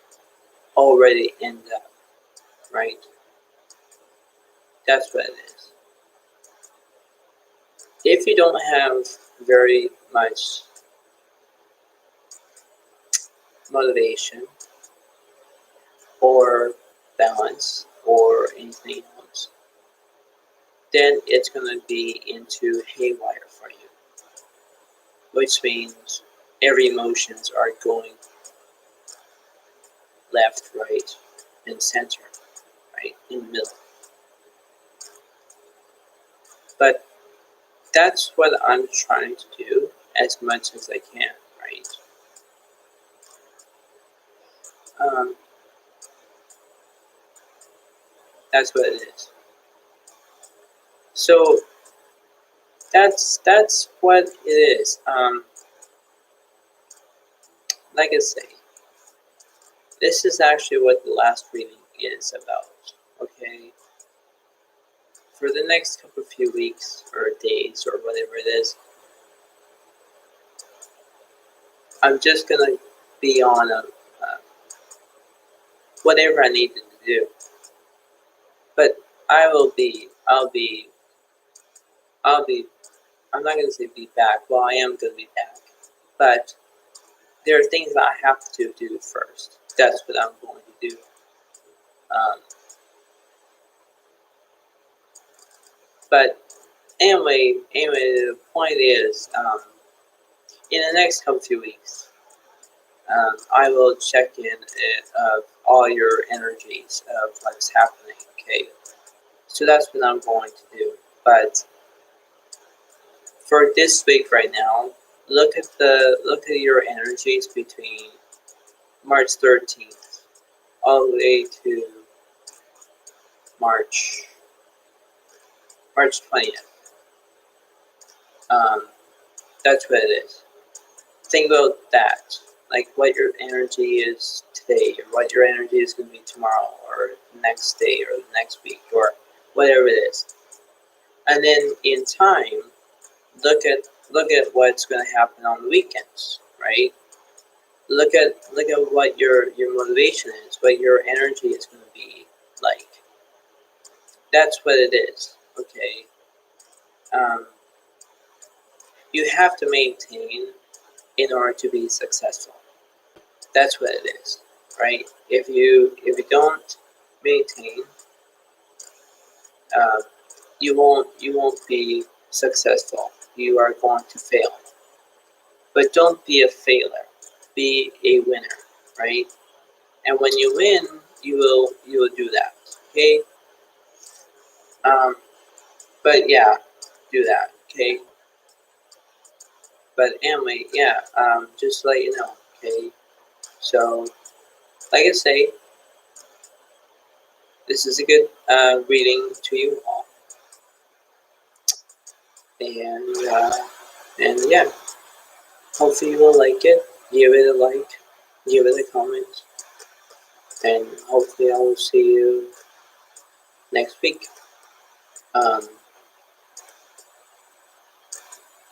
already in that, right? That's what it is. If you don't have very much motivation or balance or anything else, then it's going to be into haywire for you, which means every emotions are going left, right, and center, right, in the middle. But that's what I'm trying to do as much as I can, right? That's what it is. So that's what it is. Like I say, this is actually what the last reading is about. Okay, for the next couple of few weeks or days or whatever it is, I'm just gonna be on whatever I needed to do. But I'll be. I'm not gonna say be back. Well, I am gonna be back, but there are things that I have to do first. That's what I'm going to do. Um, but anyway, the point is, in the next couple few weeks, I will check in of all your energies of what's happening. Okay, so that's what I'm going to do. But for this week right now, look at your energies between March 13th all the way to March 20th. That's what it is. Think about that, like what your energy is today, or what your energy is going to be tomorrow, or the next day, or the next week, or whatever it is. And then in time, look at what's going to happen on the weekends, right? Look at what your motivation is, what your energy is going to be like. That's what it is. Okay. You have to maintain in order to be successful. That's what it is, right? If you don't maintain, uh, you won't be successful. You are going to fail. But don't be a failure. Be a winner, right? And when you win, you will do that. Okay. But yeah, do that. Okay. But anyway, yeah. Just to let you know. Okay. So, like I say, this is a good reading to you all, and yeah, hopefully you will like it. Give it a like, give it a comment, and hopefully I will see you next week. Um,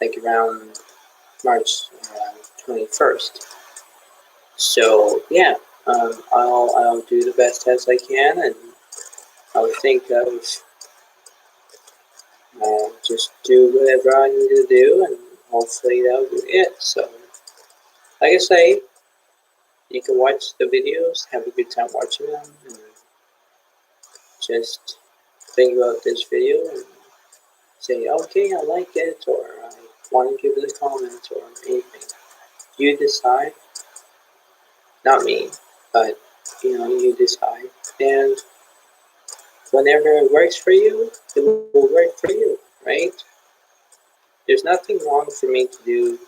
like around March 21st. So yeah, I'll do the best as I can, and I'll think of just do whatever I need to do, and hopefully that'll be it. So, like I say, you can watch the videos, have a good time watching them, and just think about this video and say, okay, I like it, or I want to give it a comment, or anything. You decide, not me, but you decide. And whenever it works for you, it will work for you, right? There's nothing wrong for me to do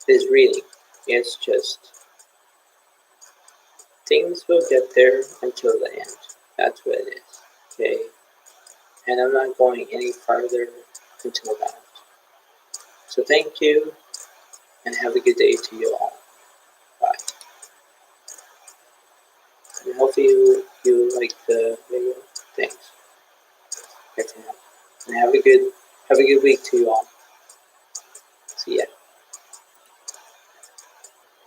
this reading. It's just things will get there until the end. That's what it is. Okay? And I'm not going any farther until that. So thank you, and have a good day to you all. Bye. And hopefully you like the video. Thanks. And have a good week to you all. See ya.